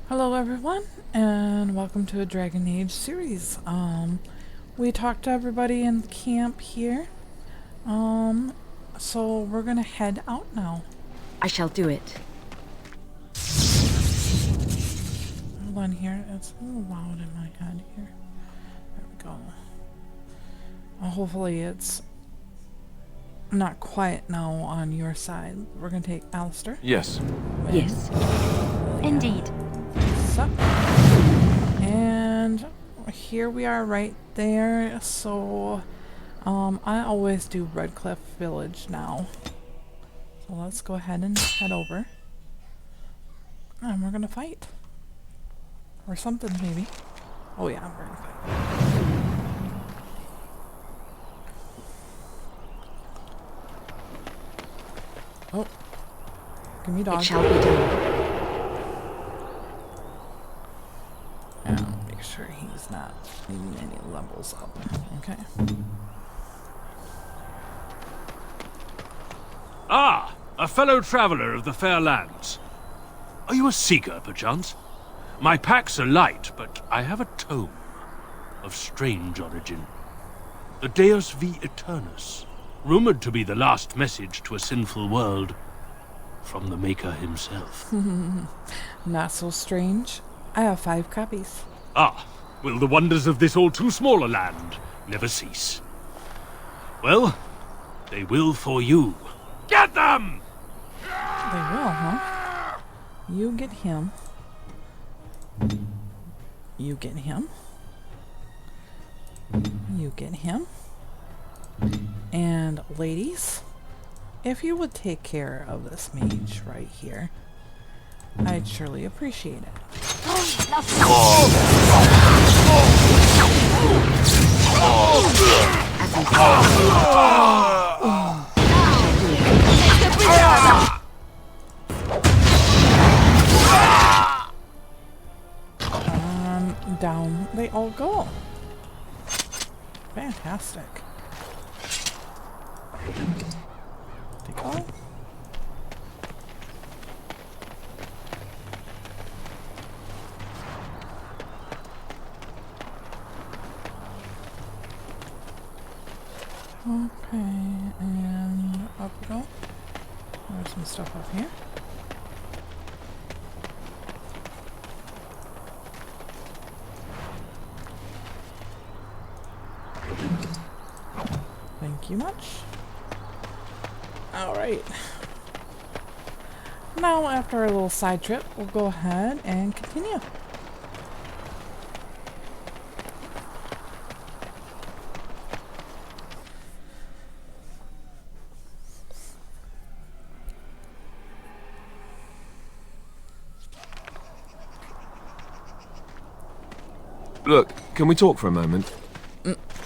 Hello everyone, and welcome to a Dragon Age series. We talked to everybody in camp here. So we're gonna head out now. I shall do it. Hold on here, it's a little loud in my head here. There we go. Hopefully it's not quiet now on your side. We're gonna take Alistair. Yes. Yes. Indeed. And here we are right there. So I always do Redcliffe Village now. So let's go ahead and head over. And we're gonna fight. Or something maybe. Oh yeah, we're gonna fight. Oh. Give me dog. It shall be done. Make sure he's not needing any levels up. Okay. Ah, a fellow traveler of the fair lands. Are you a seeker, perchance? My packs are light, but I have a tome of strange origin. The Deus V Eternus, rumored to be the last message to a sinful world from the Maker himself. Not so strange. I have 5 copies. Ah, will the wonders of this all-too-small a land never cease? Well, they will for you. Get them! They will, huh? You get him. You get him. You get him. And ladies, if you would take care of this mage right here, I'd surely appreciate it. Down they all go. Fantastic. Take all. Okay, and up we go. There's some stuff up here. Thank you much. Alright. Now, after our little side trip, we'll go ahead and continue. Look, can we talk for a moment?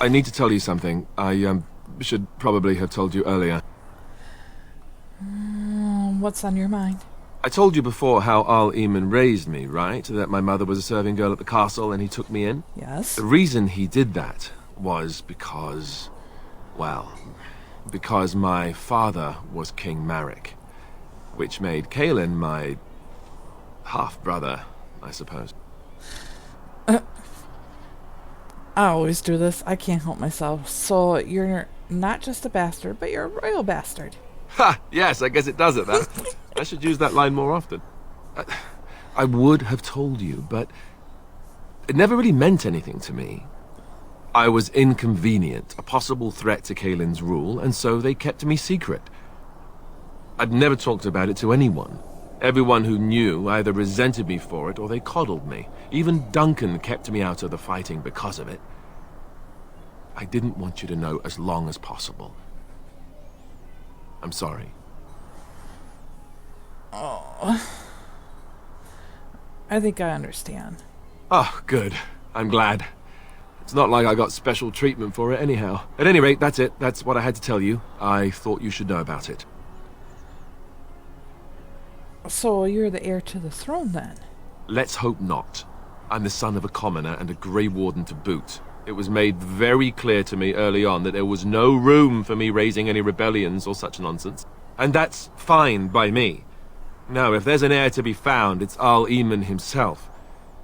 I need to tell you something. I should probably have told you earlier. What's on your mind? I told you before how Al Eamon raised me, right? That my mother was a serving girl at the castle and he took me in? Yes. The reason he did that was because, well, because my father was King Marek, which made Kaelin my half-brother, I suppose. I always do this. I can't help myself. So you're not just a bastard, but you're a royal bastard. Ha! Yes, I guess it does it, that. I should use that line more often. I would have told you, but it never really meant anything to me. I was inconvenient, a possible threat to Kaelin's rule, and so they kept me secret. I'd never talked about it to anyone. Everyone who knew either resented me for it or they coddled me. Even Duncan kept me out of the fighting because of it. I didn't want you to know as long as possible. I'm sorry. Oh. I think I understand. Oh, good. I'm glad. It's not like I got special treatment for it anyhow. At any rate, that's it. That's what I had to tell you. I thought you should know about it. So you're the heir to the throne, then? Let's hope not. I'm the son of a commoner and a Grey Warden to boot. It was made very clear to me early on that there was no room for me raising any rebellions or such nonsense. And that's fine by me. No, if there's an heir to be found, it's Al Eamon himself.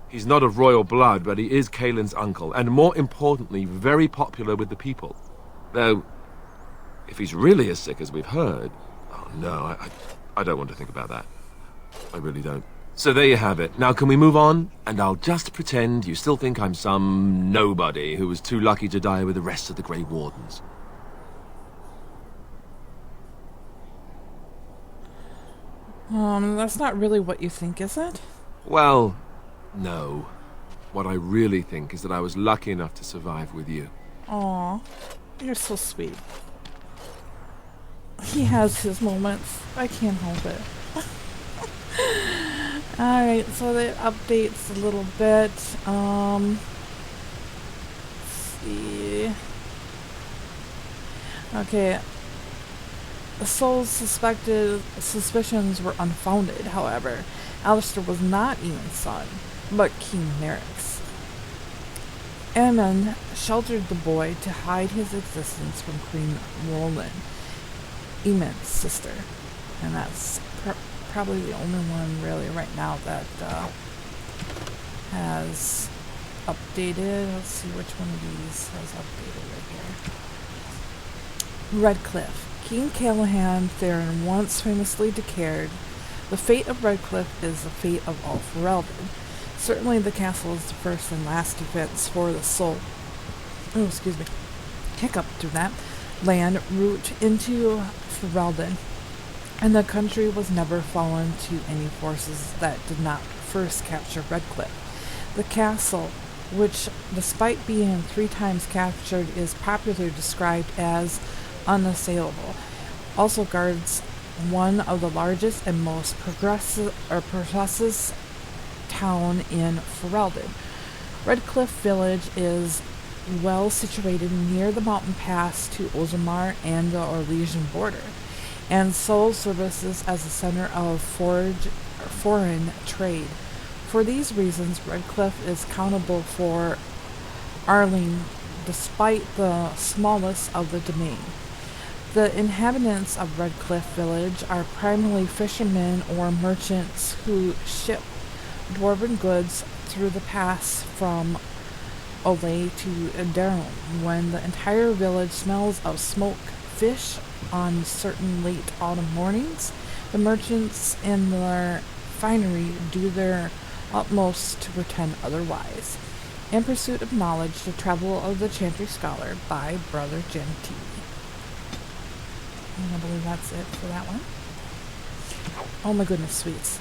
He's not of royal blood, but he is Kaelin's uncle, and more importantly, very popular with the people. Though, if he's really as sick as we've heard... Oh, no, I don't want to think about that. I really don't. So there you have it. Now can we move on? And I'll just pretend you still think I'm some nobody who was too lucky to die with the rest of the Grey Wardens. That's not really what you think, is it? Well, no. What I really think is that I was lucky enough to survive with you. Aw, you're so sweet. He has his moments. I can't help it. Alright, so that updates a little bit. Let's see. Okay. The Soul's suspicions were unfounded, however. Alistair was not Eamon's son, but King Merrick's. Aemon sheltered the boy to hide his existence from Queen Roland, Eamon's sister. And that's probably the only one really right now that has updated. Let's see which one of these has updated right here. Redcliffe. King Callahan Theron once famously declared, "The fate of Redcliffe is the fate of all Ferelden. Certainly the castle is the first and last defense for the soul." Oh, excuse me. Hiccup through that. Land route into Ferelden, and the country was never fallen to any forces that did not first capture Redcliffe. The castle, which despite being 3 times captured is popularly described as unassailable, also guards one of the largest and most progressive town in Ferelden. Redcliffe village is well situated near the mountain pass to Orgrimmar and the Orlesian border, and sole services as a center of foreign trade. For these reasons, Redcliffe is countable for Arling, despite the smallness of the domain. The inhabitants of Redcliffe village are primarily fishermen or merchants who ship dwarven goods through the pass from Olay to Daron. When the entire village smells of smoke fish on certain late autumn mornings, the merchants in their finery do their utmost to pretend otherwise. In Pursuit of Knowledge, The Travel of the Chantry Scholar by Brother Gentile. And I believe that's it for that one. Oh my goodness, sweets.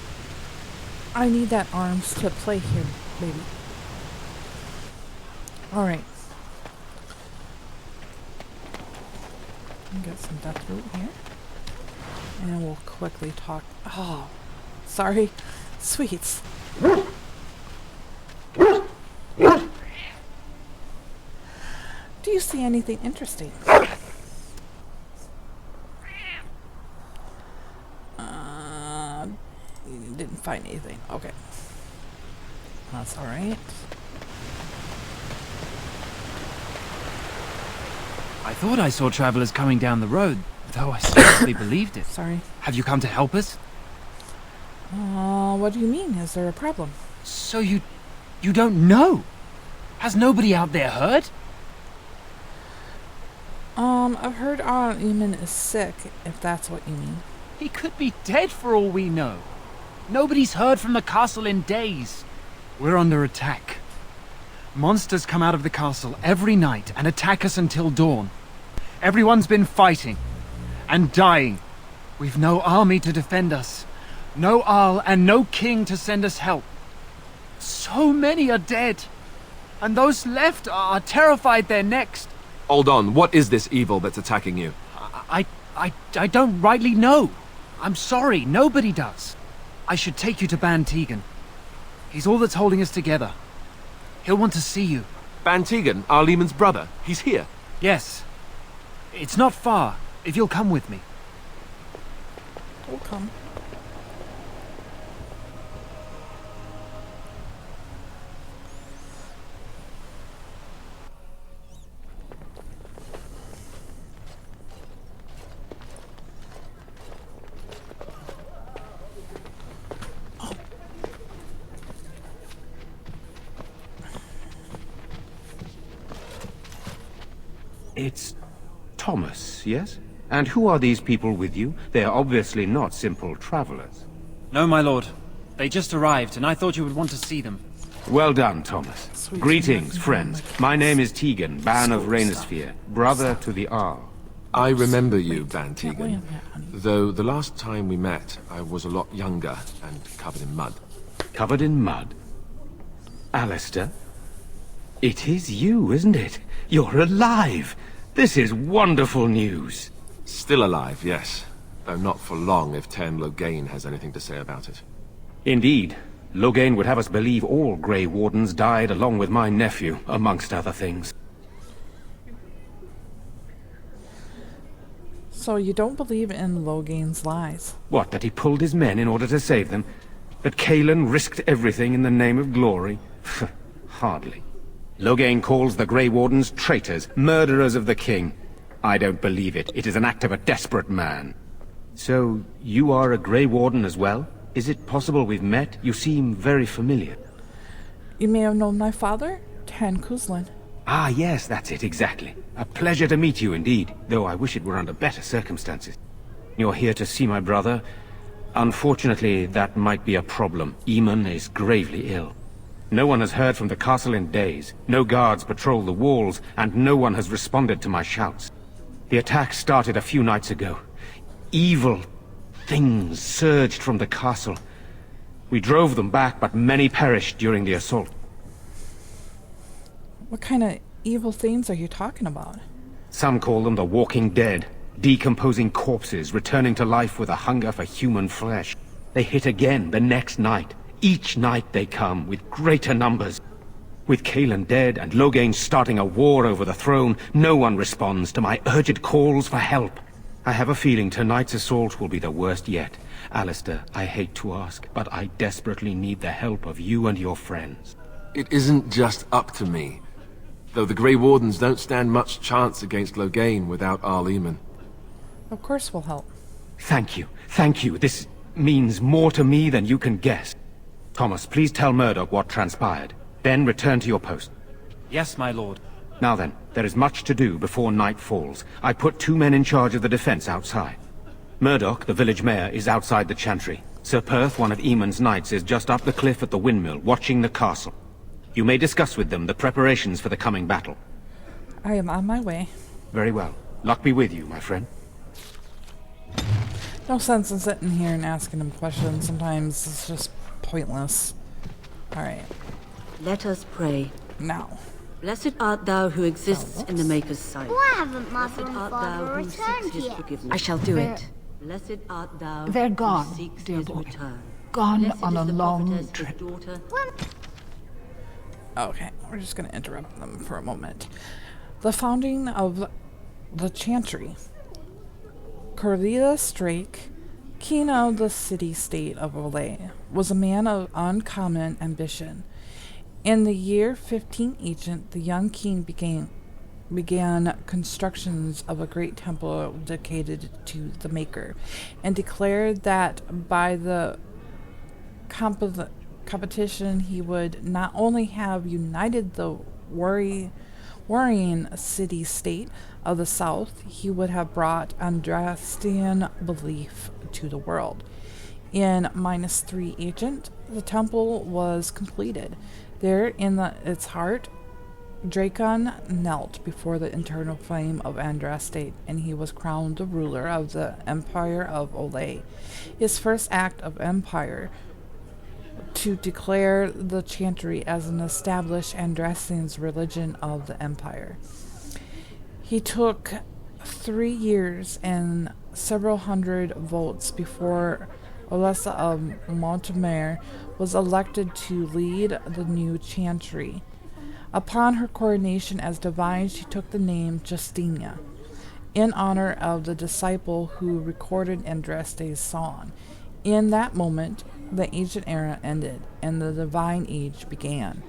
I need that arms to play here, baby. Alright. Get some death root here. And we'll quickly talk. Oh, sorry. Sweets. Do you see anything interesting? Didn't find anything. Okay. That's alright. I thought I saw travelers coming down the road, though I scarcely believed it. Sorry. Have you come to help us? What do you mean? Is there a problem? So you don't know? Has nobody out there heard? I've heard Eamon is sick, if that's what you mean. He could be dead for all we know. Nobody's heard from the castle in days. We're under attack. Monsters come out of the castle every night and attack us until dawn. Everyone's been fighting and dying. We've no army to defend us, no Arl and no king to send us help. So many are dead, and those left are terrified they're next. Hold on, what is this evil that's attacking you? I don't rightly know. I'm sorry, nobody does. I should take you to Ban Tegan. He's all that's holding us together. He'll want to see you. Ban Tegan, our Lehman's brother. He's here. Yes. It's not far, if you'll come with me. We'll come. It's Thomas, yes? And who are these people with you? They are obviously not simple travelers. No, my lord. They just arrived, and I thought you would want to see them. Well done, Thomas. Sweet. Greetings, friends. My name is Tegan, Ban of Rainersphere, brother to the Arl. I remember you, Ban Can't wait Tegan. on that, honey. Though the last time we met, I was a lot younger and covered in mud. Covered in mud? Alistair? It is you, isn't it? You're alive! This is wonderful news! Still alive, yes. Though not for long if Tern Loghain has anything to say about it. Indeed. Loghain would have us believe all Grey Wardens died along with my nephew, amongst other things. So you don't believe in Loghain's lies? What, that he pulled his men in order to save them? That Cailan risked everything in the name of glory? Hardly. Loghain calls the Grey Wardens traitors, murderers of the king. I don't believe it. It is an act of a desperate man. So, you are a Grey Warden as well? Is it possible we've met? You seem very familiar. You may have known my father, Tan Cousland. Ah, yes, that's it, exactly. A pleasure to meet you indeed, though I wish it were under better circumstances. You're here to see my brother? Unfortunately, that might be a problem. Eamon is gravely ill. No one has heard from the castle in days. No guards patrol the walls, and no one has responded to my shouts. The attack started a few nights ago. Evil things surged from the castle. We drove them back, but many perished during the assault. What kind of evil things are you talking about? Some call them the Walking Dead, decomposing corpses returning to life with a hunger for human flesh. They hit again the next night. Each night they come, with greater numbers. With Cailan dead and Loghain starting a war over the throne, no one responds to my urgent calls for help. I have a feeling tonight's assault will be the worst yet. Alistair, I hate to ask, but I desperately need the help of you and your friends. It isn't just up to me. Though the Grey Wardens don't stand much chance against Loghain without Arl Eamon. Of course we'll help. Thank you. Thank you. This means more to me than you can guess. Thomas, please tell Murdoch what transpired. Then return to your post. Yes, my lord. Now then, there is much to do before night falls. I put 2 men in charge of the defense outside. Murdoch, the village mayor, is outside the chantry. Sir Perth, one of Eamon's knights, is just up the cliff at the windmill, watching the castle. You may discuss with them the preparations for the coming battle. I am on my way. Very well. Luck be with you, my friend. No sense in sitting here and asking him questions. Sometimes it's just pointless. Alright, Let us pray. now. Blessed art thou who exists in the Maker's sight. Why haven't Blessed Mother and art Father thou who seeks returned his yet? forgiveness. I shall do it. Blessed art thou They're who gone, seeks dear his boy. return. Gone Blessed on is a the long prophetess, his trip. daughter. Okay, we're just going to interrupt them for a moment. The founding of the Chantry. Cordelia Strake, king of the city-state of Olay, was a man of uncommon ambition. In the year 15 Ancient, the young king began constructions of a great temple dedicated to the Maker, and declared that by the competition he would not only have united the warring city-state of the south, he would have brought Andrastian belief to the world. In -3 Ancient, the temple was completed. There, in its heart, Dracon knelt before the eternal flame of Andraste, and he was crowned the ruler of the Empire of Olay. His first act of empire to declare the Chantry as an established Andrastian's religion of the Empire. He took 3 years and several hundred votes before Olessa of Montemare was elected to lead the new Chantry. Upon her coronation as divine, she took the name Justinia, in honor of the disciple who recorded Andraste's song. In that moment, the ancient era ended, and the divine age began.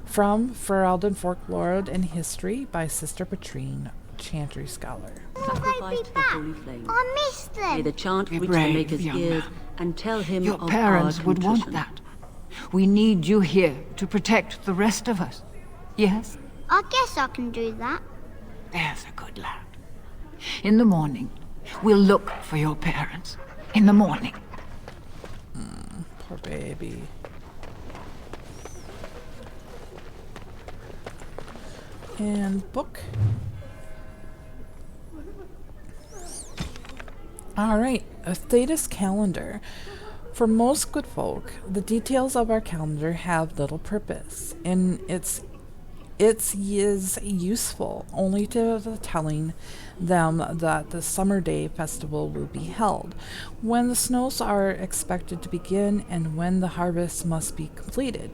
From Ferelden Folklore and History by Sister Patrine, Chantry Scholar. Sacrifice to the holy flame. I missed them. May the chant Be reach the brave, Maker's young ears man. and tell him Your of parents our would want contrition. that. We need you here to protect the rest of us. Yes? I guess I can do that. There's a good lad. In the morning, we'll look for your parents. In the morning. Poor baby. And book. Alright, a Thetis calendar. For most good folk, the details of our calendar have little purpose, and it's is useful only to the telling them that the summer day festival will be held, when the snows are expected to begin, and when the harvest must be completed.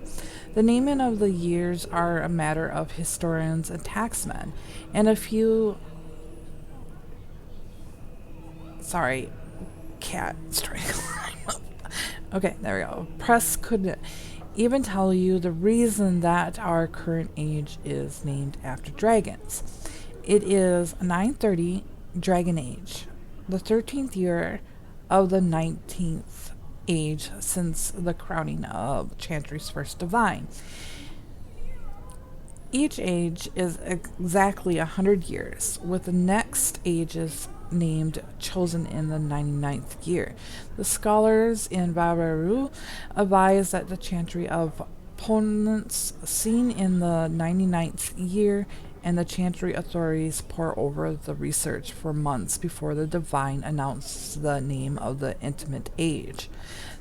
The naming of the years are a matter of historians and taxmen, and a few cat strangling. Okay, there we go. Press could even tell you the reason that our current age is named after dragons. It is 930 Dragon Age, the 13th year of the 19th age since the crowning of Chantry's first divine. Each age is exactly 100 years, with the next ages named chosen in the 99th year. The scholars in Vavaru advise that the chantry of opponents seen in the 99th year, and the chantry authorities pore over the research for months before the divine announces the name of the intimate age.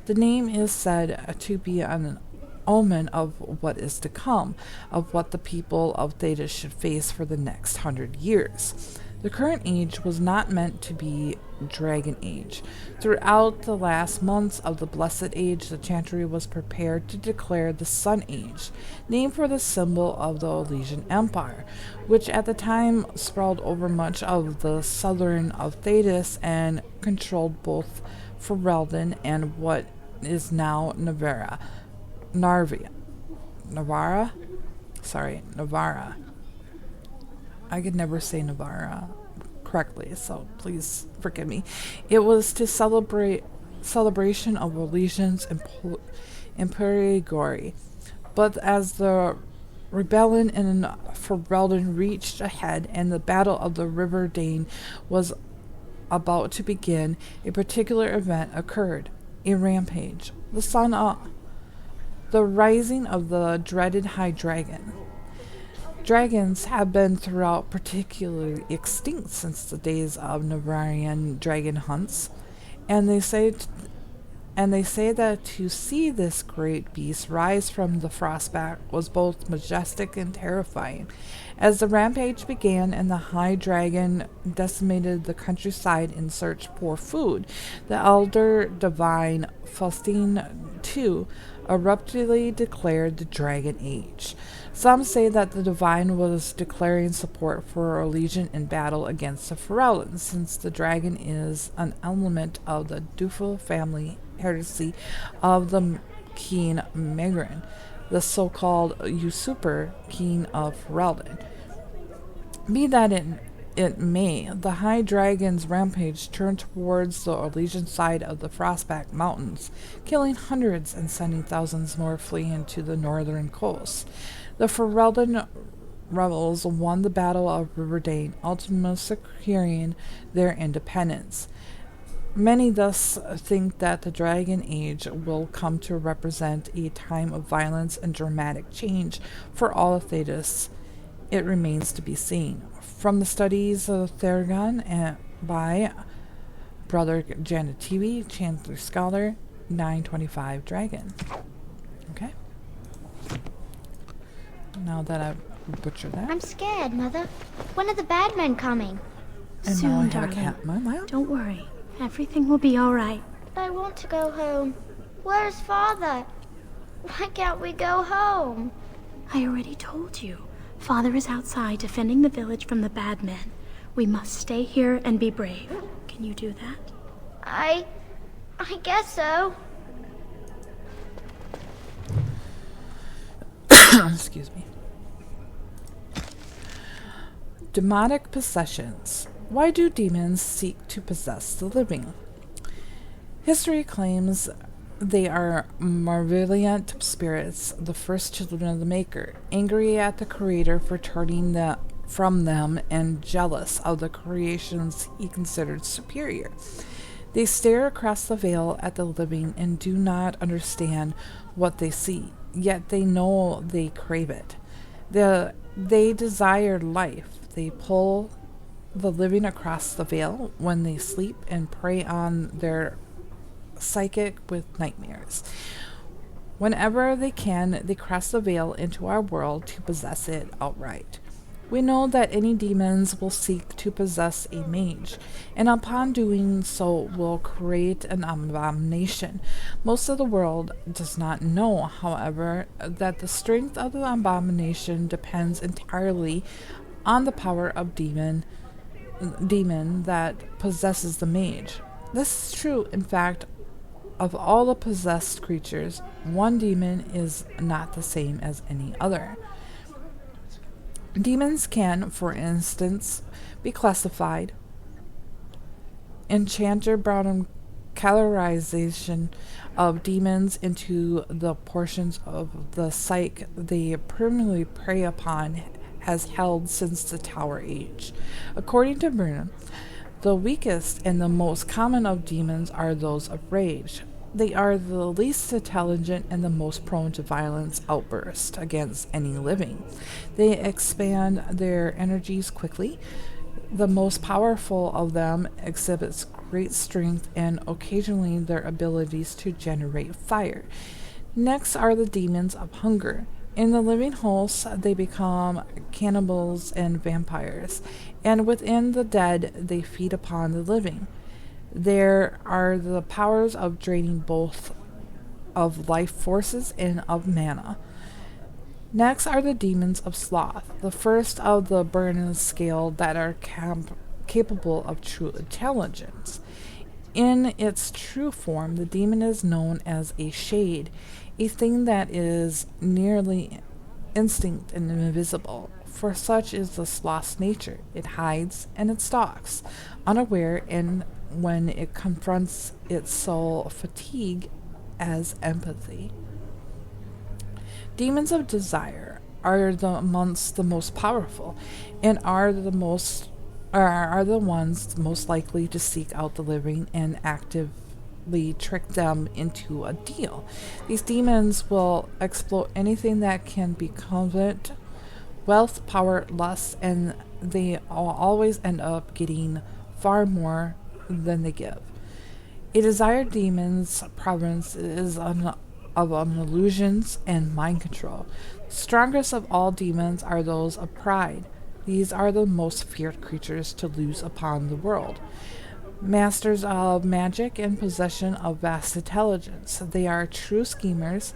The name is said to be an omen of what is to come, of what the people of Thetis should face for the next 100 years. The current age was not meant to be Dragon Age. Throughout the last months of the Blessed Age, the Chantry was prepared to declare the Sun Age, named for the symbol of the Elysian Empire, which at the time sprawled over much of the southern of Thetis and controlled both Ferelden and what is now Navarra. I could never say Navarra correctly, so please forgive me. It was to celebration of Elysians and Imperigori. But as the rebellion in Ferelden reached a head and the Battle of the River Dane was about to begin, a particular event occurred. A rampage. The rising of the dreaded High Dragon. Dragons have been throughout particularly extinct since the days of Navarrian dragon hunts, and they say that to see this great beast rise from the frostback was both majestic and terrifying. As the rampage began and the High Dragon decimated the countryside in search for food, the elder divine Faustine II abruptly declared the Dragon Age. Some say that the divine was declaring support for Elysian in battle against the Ferelden, since the dragon is an element of the Dufil family heresy of the King Megrin, the so-called usurper king of Ferelden. Be that it may, the High Dragon's rampage turned towards the Elysian side of the Frostback Mountains, killing hundreds and sending thousands more fleeing to the northern coast. The Ferelden rebels won the Battle of Riverdane, ultimately securing their independence. Many thus think that the Dragon Age will come to represent a time of violence and dramatic change for all of Thetis. It remains to be seen. From the studies of Theragon by Brother Janativi, Chancellor Scholar, 925 Dragon. Okay. Now that I've butchered that. I'm scared, Mother. When are the bad men coming? And Soon, now I have darling. a cat in my mouth. Don't worry. Everything will be all right. But I want to go home. Where's Father? Why can't we go home? I already told you. Father is outside defending the village from the bad men. We must stay here and be brave. Can you do that? I guess so. Excuse me. Demonic possessions. Why do demons seek to possess the living? History claims they are malevolent spirits, the first children of the Maker, angry at the Creator for turning from them and jealous of the creations he considered superior. They stare across the veil at the living and do not understand what they see, yet they know they crave it. They desire life. They pull the living across the veil when they sleep and prey on their psychic with nightmares. Whenever they can, they cross the veil into our world to possess it outright. We know that any demons will seek to possess a mage, and upon doing so will create an abomination. Most of the world does not know, however, that the strength of the abomination depends entirely on the power of demon that possesses the mage. This is true, in fact, of all the possessed creatures. One demon is not the same as any other. Demons can, for instance, be classified. Enchanter Brown categorization of demons into the portions of the psyche they permanently prey upon has held since the Tower Age. According to Burnham, the weakest and the most common of demons are those of rage. They are the least intelligent and the most prone to violence outbursts against any living. They expand their energies quickly. The most powerful of them exhibits great strength and occasionally their abilities to generate fire. Next are the demons of hunger. In the living hosts, they become cannibals and vampires, and within the dead, they feed upon the living. There are the powers of draining both of life forces and of mana. Next are the demons of sloth, the first of the Burnham scale that are capable of true intelligence. In its true form, the demon is known as a shade, a thing that is nearly instinct and invisible, for such is the sloth's nature. It hides and it stalks, unaware, and when it confronts its soul fatigue as empathy. Demons of desire are amongst the most powerful, and are the ones most likely to seek out the living and actively trick them into a deal. These demons will exploit anything that can be coveted, wealth, power, lust, and they always end up getting far more than they give. A desired demon's province is of illusions and mind control. Strongest of all demons are those of pride. These are the most feared creatures to lose upon the world. Masters of magic and possession of vast intelligence. They are true schemers.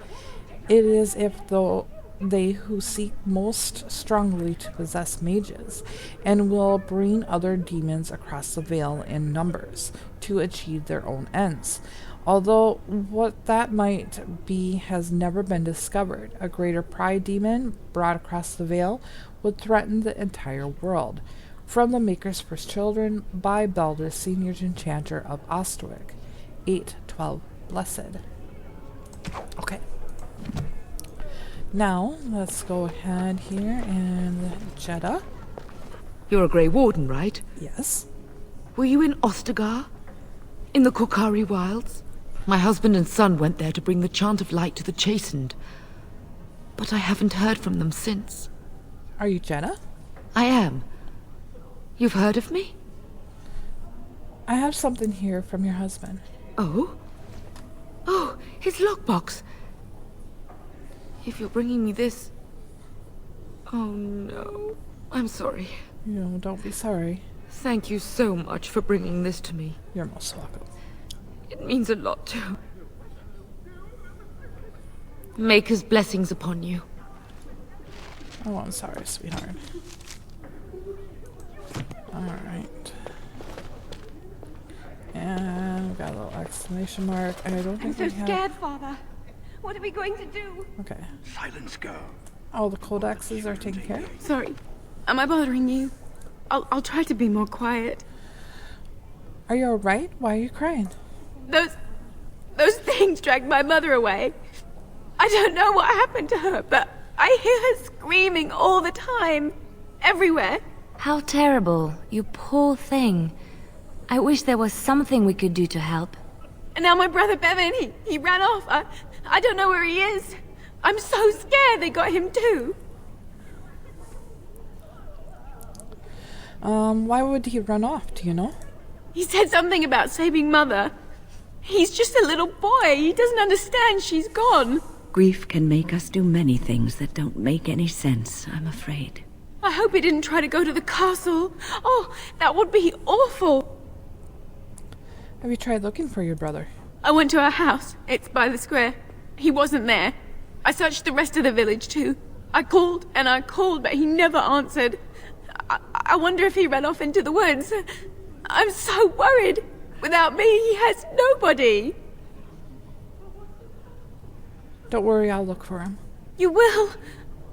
It is if though they who seek most strongly to possess mages, and will bring other demons across the veil in numbers to achieve their own ends. Although what that might be has never been discovered, a greater pride demon brought across the veil would threaten the entire world. From the Maker's First Children by Balder, Senior Enchanter of Ostwick. 8:12 Blessed. Okay. Now, let's go ahead here and Jeddah. You're a Grey Warden, right? Yes. Were you in Ostagar? In the Korkari Wilds? My husband and son went there to bring the chant of light to the chastened. But I haven't heard from them since. Are you Jeddah? I am. You've heard of me? I have something here from your husband. Oh? Oh, his lockbox. If you're bringing me this... Oh no. I'm sorry. No, don't be sorry. Thank you so much for bringing this to me. You're most welcome. It means a lot too. Maker's blessings upon you. Oh, I'm sorry, sweetheart. Alright. And we've got a little exclamation mark. And I don't think I'm so we have... scared, Father. What are we going to do? Okay. Silence, girl. All the codexes are taken care of? Sorry. Am I bothering you? I'll try to be more quiet. Are you alright? Why are you crying? Those things dragged my mother away. I don't know what happened to her, but I hear her screaming all the time. everywhere. How terrible. You poor thing. I wish there was something we could do to help. And now my brother Bevan, he ran off. I don't know where he is. I'm so scared they got him too. Why would he run off, do you know? He said something about saving Mother. He's just a little boy. He doesn't understand she's gone. Grief can make us do many things that don't make any sense, I'm afraid. I hope he didn't try to go to the castle. Oh, that would be awful. Have you tried looking for your brother? I went to our house. It's by the square. He wasn't there. I searched the rest of the village too. I called and I called, but he never answered. I wonder if he ran off into the woods. I'm so worried. Without me, he has nobody. Don't worry, I'll look for him. You will?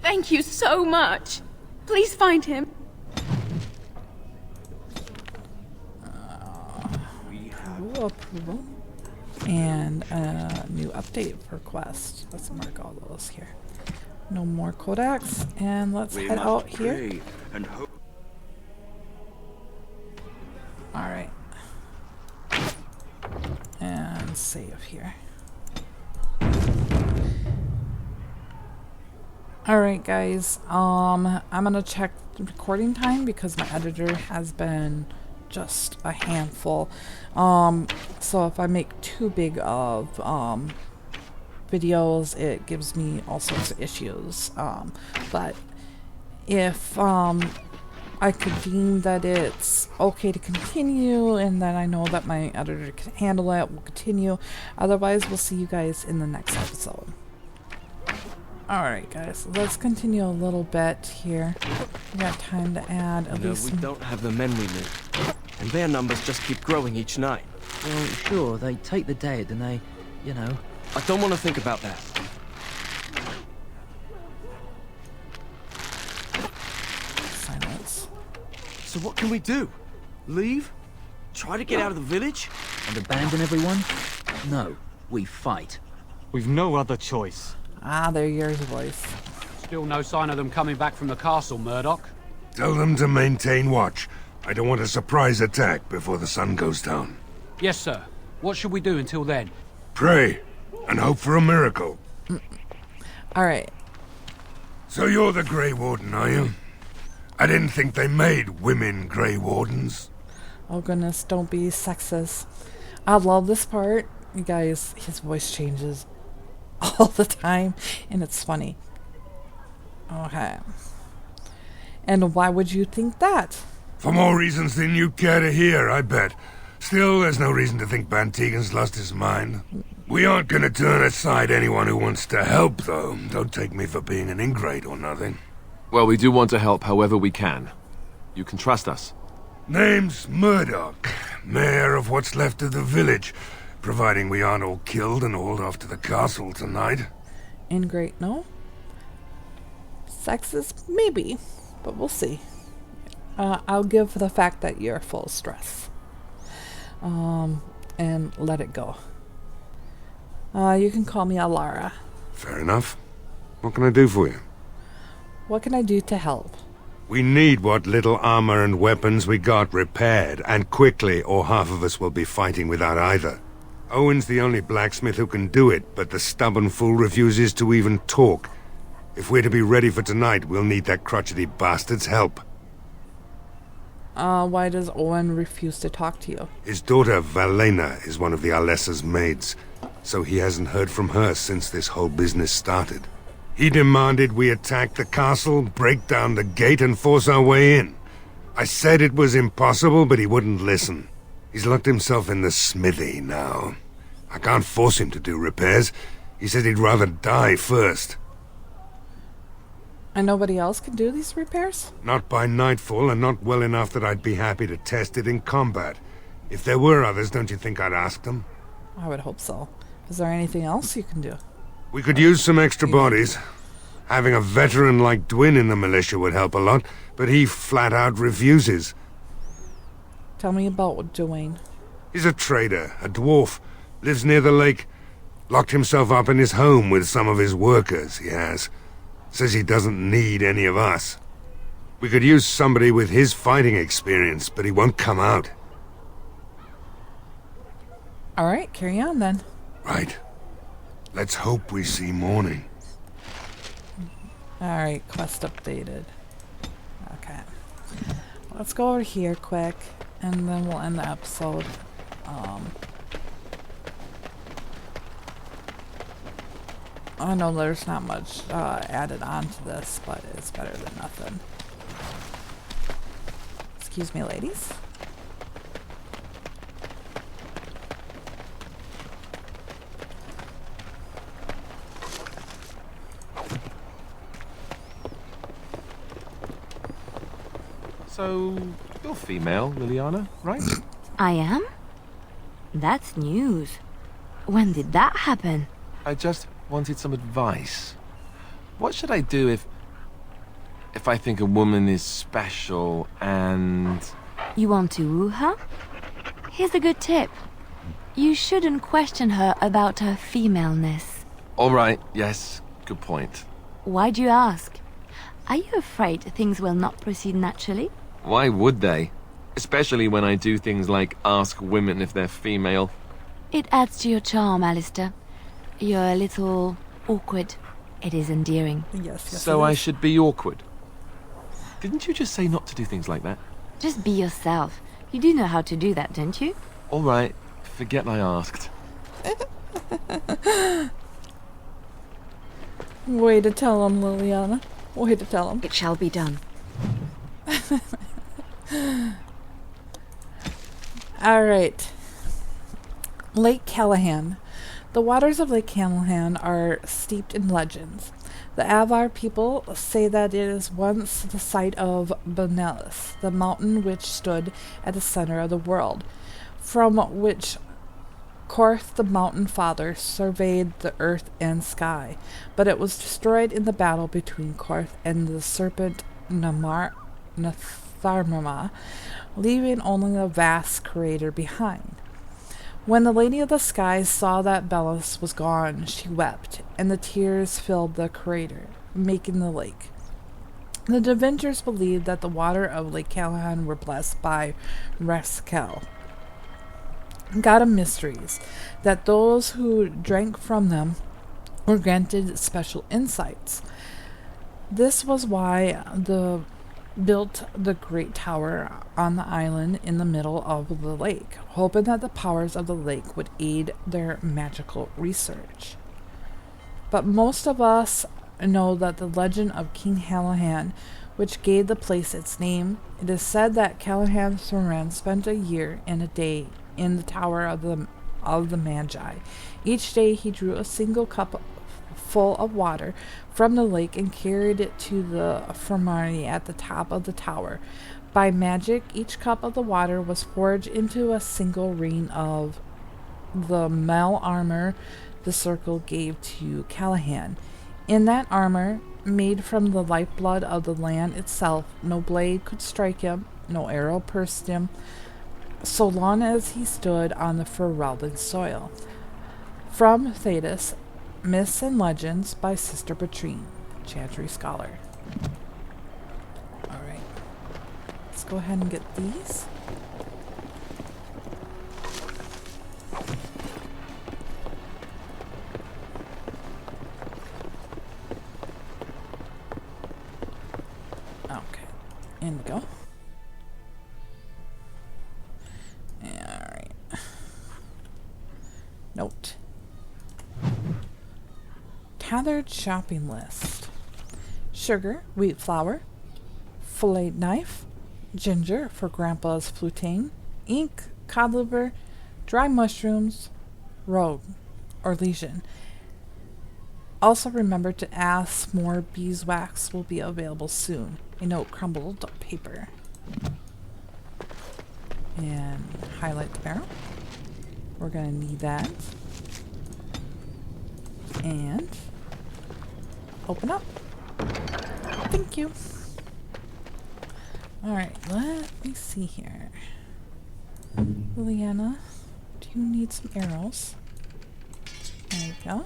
Thank you so much. Please find him. We have approval. And a new update request. Let's mark all those here. No more Kodaks. And let's head out here. Alright. And save here. Alright guys, I'm gonna check the recording time because my editor has been just a handful. So if I make too big of videos, it gives me all sorts of issues. But if I could deem that it's okay to continue, and then I know that my editor can handle it, we'll continue. Otherwise, we'll see you guys in the next episode. Alright guys, let's continue a little bit here. We got time to add at least... we don't have the men we need, and their numbers just keep growing each night. Well, sure, they take the dead and they, you know... I don't want to think about that. Silence. So what can we do? Leave? Try to get out of the village? And abandon everyone? No, we fight. We've no other choice. Ah, there hears a voice. Still no sign of them coming back from the castle, Murdoch. Tell them to maintain watch. I don't want a surprise attack before the sun goes down. Yes, sir. What should we do until then? Pray, and hope for a miracle. Alright. So you're the Grey Warden, are you? I didn't think they made women Grey Wardens. Oh goodness, don't be sexist. I love this part. You guys, his voice changes all the time, and it's funny. Okay. And why would you think that? For more reasons than you care to hear, I bet. Still, there's no reason to think Bantegan's lost his mind. We aren't gonna turn aside anyone who wants to help, though. Don't take me for being an ingrate or nothing. Well, we do want to help however we can. You can trust us. Name's Murdoch, mayor of what's left of the village, providing we aren't all killed and hauled off to the castle tonight. Ingrate, no? Sexist, maybe, but we'll see. I'll give the fact that you're full of stress. And let it go. You can call me Alara. Fair enough. What can I do for you? What can I do to help? We need what little armor and weapons we got repaired, and quickly, or half of us will be fighting without either. Owen's the only blacksmith who can do it, but the stubborn fool refuses to even talk. If we're to be ready for tonight, we'll need that crotchety bastard's help. Why does Owen refuse to talk to you? His daughter, Valena, is one of the Alessa's maids, so he hasn't heard from her since this whole business started. He demanded we attack the castle, break down the gate, and force our way in. I said it was impossible, but he wouldn't listen. He's locked himself in the smithy now. I can't force him to do repairs. He said he'd rather die first. And nobody else can do these repairs? Not by nightfall, and not well enough that I'd be happy to test it in combat. If there were others, don't you think I'd ask them? I would hope so. Is there anything else you can do? We could use some extra bodies. Having a veteran like Dwin in the militia would help a lot, but he flat out refuses. Tell me about Dwayne. He's a trader, a dwarf, lives near the lake. Locked himself up in his home with some of his workers, he has. Says he doesn't need any of us. We could use somebody with his fighting experience, but he won't come out. Alright, carry on then. Right. Let's hope we see morning. Alright, quest updated. Okay. Let's go over here quick, and then we'll end the episode. I know there's not much added on to this, but it's better than nothing. Excuse me, ladies. So, you're female, Liliana, right? I am? That's news. When did that happen? I just wanted some advice. What should I do if I think a woman is special and... You want to woo her? Here's a good tip. You shouldn't question her about her femaleness. All right, yes, good point. Why'd you ask? Are you afraid things will not proceed naturally? Why would they? Especially when I do things like ask women if they're female. It adds to your charm, Alistair. You're a little awkward. It is endearing. Yes, so I should be awkward. Didn't you just say not to do things like that? Just be yourself. You do know how to do that, don't you? All right, forget I asked. Way to tell him, Liliana. Way to tell him. It shall be done. Alright. Lake Callahan. The waters of Lake Callahan are steeped in legends. The Avar people say that it is once the site of Benelis, the mountain which stood at the center of the world, from which Korth the Mountain Father surveyed the earth and sky, but it was destroyed in the battle between Korth and the serpent Natharmama, leaving only a vast crater behind. When the Lady of the Skies saw that Belis was gone, she wept, and the tears filled the crater, making the lake. The Devengers believed that the water of Lake Callahan were blessed by Reskel, god of mysteries, that those who drank from them were granted special insights. This was why the built the great tower on the island in the middle of the lake, hoping that the powers of the lake would aid their magical research. But most of us know that the legend of King Callahan, which gave the place its name. It is said that Callahan Thoran spent a year and a day in the tower of the Magi. Each day he drew a single cup full of water from the lake and carried it to the Fermani at the top of the tower. By magic, each cup of the water was forged into a single ring of the mail armor the circle gave to Callahan. In that armor, made from the lifeblood of the land itself, no blade could strike him, no arrow pierced him, so long as he stood on the Ferelden soil. From Thetis, Myths and Legends by Sister Patrine, Chantry Scholar. Alright. Let's go ahead and get these. Okay. In we go. Alright. Note. Gathered shopping list. Sugar, wheat flour, filleted knife, ginger for Grandpa's flutane, ink, cod liver, dry mushrooms, rogue, or lesion. Also remember to ask more beeswax will be available soon. A note, crumbled paper. And highlight the barrel. We're going to need that. And open up. Thank you. Alright, let me see here. Liliana, do you need some arrows? There you go.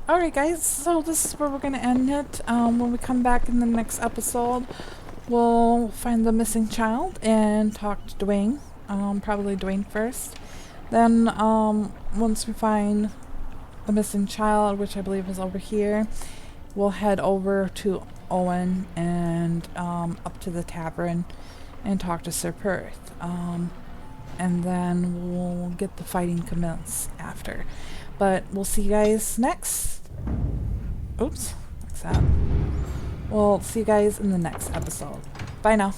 Alright guys, so this is where we're gonna end it. When we come back in the next episode, we'll find the missing child and talk to Dwayne. Probably Dwayne first. Then, once we find the missing child, which I believe is over here, we'll head over to Owen and up to the tavern and talk to Sir Perth. And then we'll get the fighting commence after. But we'll see you guys next. Oops, what's that? We'll see you guys in the next episode. Bye now.